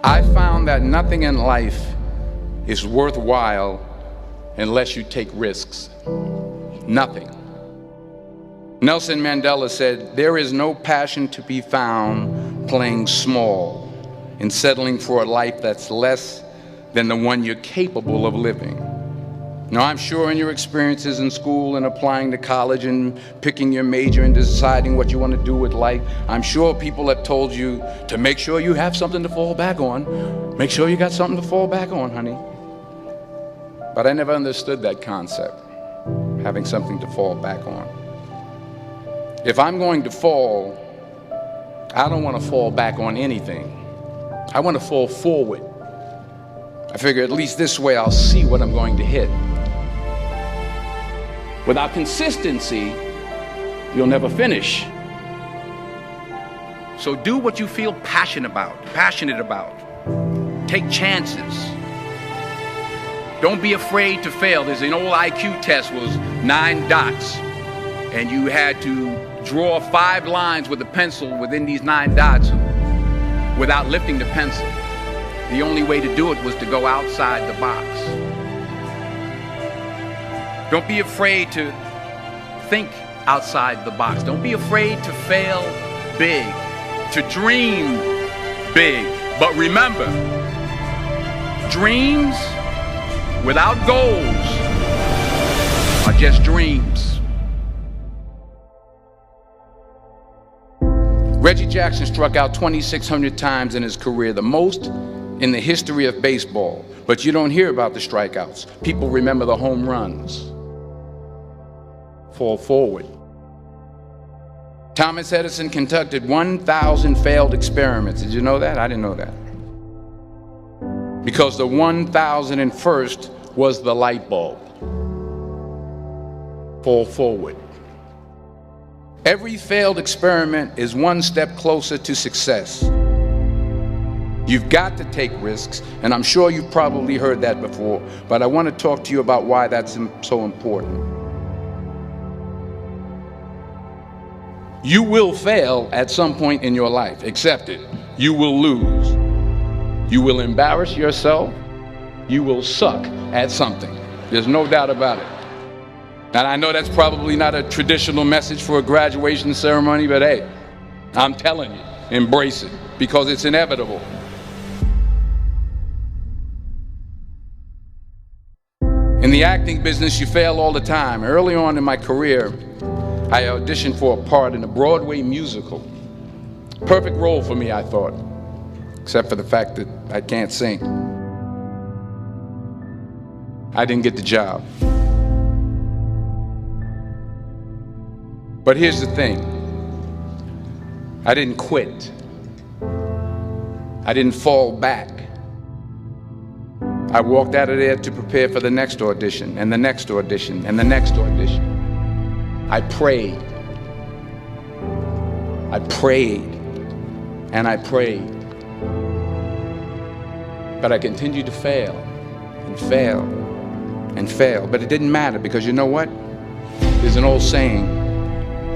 I found that nothing in life is worthwhile unless you take risks. Nothing. Nelson Mandela said, "There is no passion to be found playing small and settling for a life that's less than the one you're capable of living." Now, I'm sure in your experiences in school and applying to college and picking your major and deciding what you want to do with life, I'm sure people have told you to make sure you have something to fall back on. Make sure you got something to fall back on, honey. But I never understood that concept, having something to fall back on. If I'm going to fall, I don't want to fall back on anything. I want to fall forward. I figure at least this way I'll see what I'm going to hit. Without consistency, you'll never finish. So do what you feel passionate about. Take chances. Don't be afraid to fail. There's an old IQ test, was 9 dots, and you had to draw 5 lines with a pencil within these 9 dots without lifting the pencil. The only way to do it was to go outside the box. Don't be afraid to think outside the box. Don't be afraid to fail big, to dream big. But remember, dreams without goals are just dreams. Reggie Jackson struck out 2,600 times in his career, the most in the history of baseball. But you don't hear about the strikeouts. People remember the home runs. Fall forward. Thomas Edison conducted 1,000 failed experiments. Did you know that? I didn't know that. Because the 1,001st was the light bulb. Fall forward. Every failed experiment is one step closer to success. You've got to take risks, and I'm sure you've probably heard that before, but I want to talk to you about why that's so important. You will fail at some point in your life. Accept it. You will lose. You will embarrass yourself. You will suck at something. There's no doubt about it. And I know that's probably not a traditional message for a graduation ceremony, but hey, I'm telling you, embrace it, because it's inevitable. In the acting business, you fail all the time. Early on in my career, I auditioned for a part in a Broadway musical. Perfect role for me, I thought, except for the fact that I can't sing. I didn't get the job. But here's the thing. I didn't quit. I didn't fall back. I walked out of there to prepare for the next audition, and the next audition, and the next audition. I prayed. I prayed. And I prayed. But I continued to fail and fail and fail. But it didn't matter, because you know what? There's an old saying,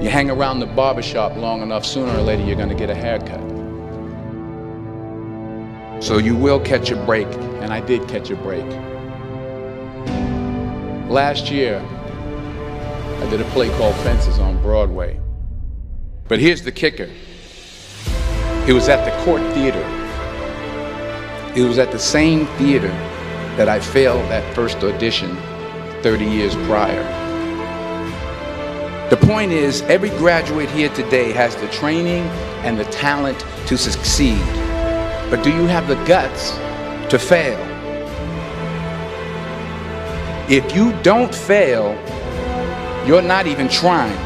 you hang around the barbershop long enough, sooner or later you're going to get a haircut. So you will catch a break, and I did catch a break. Last year, I did a play called Fences on Broadway. But here's the kicker. It was at the Court Theater. It was at the same theater that I failed that first audition 30 years prior. The point is, every graduate here today has the training and the talent to succeed. But do you have the guts to fail? If you don't fail, you're not even trying.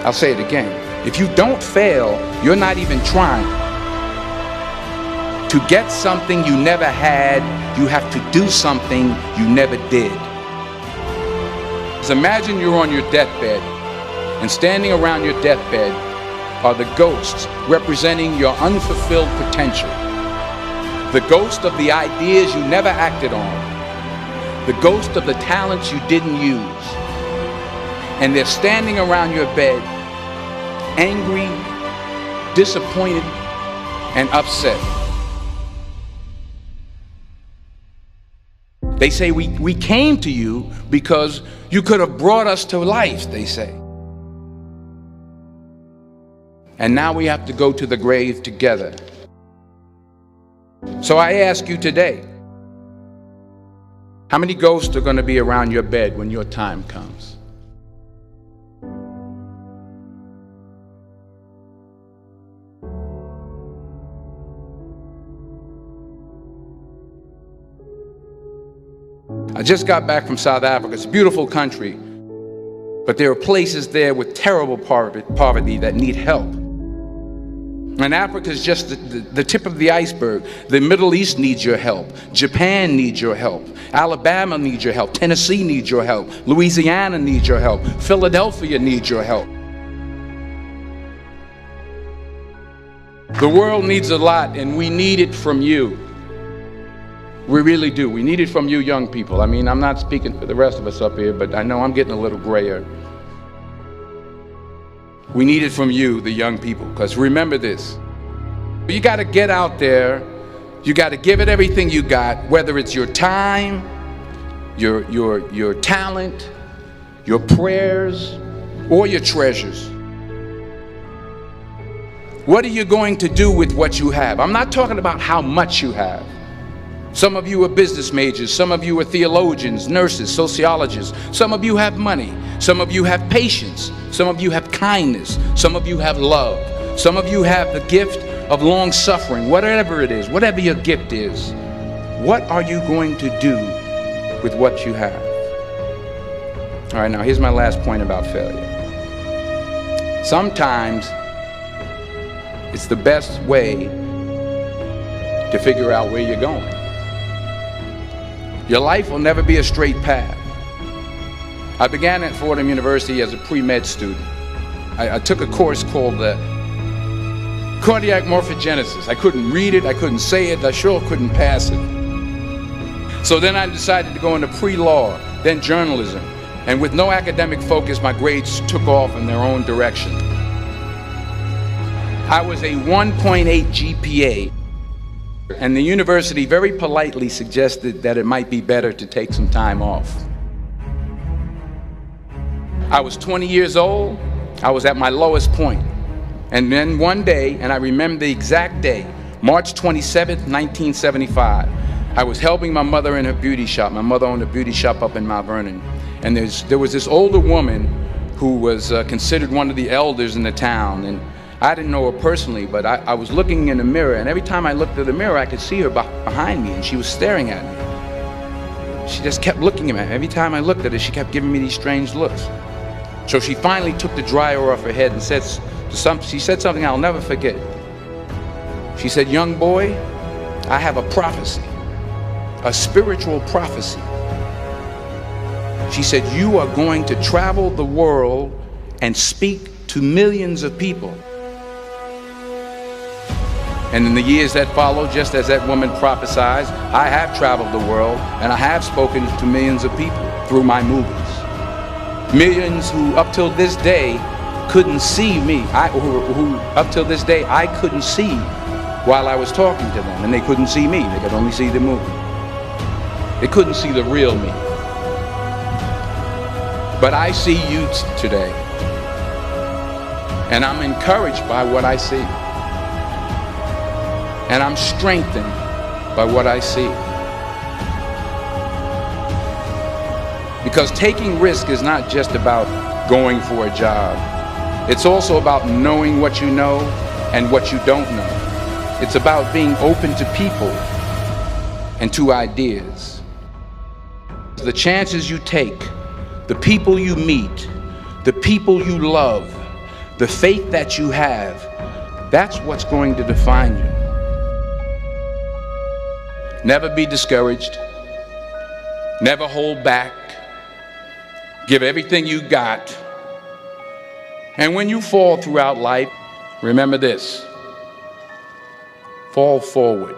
I'll say it again. If you don't fail, you're not even trying. To get something you never had, you have to do something you never did. So imagine you're on your deathbed, and standing around your deathbed are the ghosts representing your unfulfilled potential. The ghost of the ideas you never acted on. The ghost of the talents you didn't use. And they're standing around your bed, angry, disappointed, and upset. They say we came to you because you could have brought us to life, they say. And now we have to go to the grave together. So I ask you today, how many ghosts are going to be around your bed when your time comes? I just got back from South Africa. It's a beautiful country, but there are places there with terrible poverty that need help. And Africa is just the tip of the iceberg. The Middle East needs your help. Japan needs your help. Alabama needs your help. Tennessee needs your help. Louisiana needs your help. Philadelphia needs your help. The world needs a lot, and we need it from you. We really do. We need it from you young people. I mean, I'm not speaking for the rest of us up here, but I know I'm getting a little grayer. We need it from you, the young people, because remember this. You got to get out there. You got to give it everything you got, whether it's your time, your talent, your prayers, or your treasures. What are you going to do with what you have? I'm not talking about how much you have. Some of you are business majors, some of you are theologians, nurses, sociologists. Some of you have money, some of you have patience, some of you have kindness, some of you have love, some of you have the gift of long suffering. Whatever it is, whatever your gift is, what are you going to do with what you have? All right, now here's my last point about failure. Sometimes it's the best way to figure out where you're going. Your life will never be a straight path. I began at Fordham University as a pre-med student. I took a course called cardiac morphogenesis. I couldn't read it, I couldn't say it, I sure couldn't pass it. So then I decided to go into pre-law, then journalism. And with no academic focus, my grades took off in their own direction. I was a 1.8 GPA. And the university very politely suggested that it might be better to take some time off. I was 20 years old. I was at my lowest point. And then one day, and I remember the exact day, March 27th, 1975, I was helping my mother in her beauty shop. My mother owned a beauty shop up in Mount Vernon. And there was this older woman who was considered one of the elders in the town. And I didn't know her personally, but I was looking in the mirror, and every time I looked at the mirror, I could see her behind me, and she was staring at me. She just kept looking at me. Every time I looked at her, she kept giving me these strange looks. So she finally took the dryer off her head and she said something I'll never forget. She said, "Young boy, I have a prophecy, a spiritual prophecy." She said, "You are going to travel the world and speak to millions of people." And in the years that followed, just as that woman prophesied, I have traveled the world and I have spoken to millions of people through my movies. Millions who up till this day couldn't see me, who up till this day I couldn't see while I was talking to them, and they couldn't see me, they could only see the movie. They couldn't see the real me. But I see you today, and I'm encouraged by what I see. And I'm strengthened by what I see. Because taking risk is not just about going for a job. It's also about knowing what you know and what you don't know. It's about being open to people and to ideas. The chances you take, the people you meet, the people you love, the faith that you have, that's what's going to define you. Never be discouraged. Never hold back. Give everything you got. And when you fall throughout life, remember this: fall forward.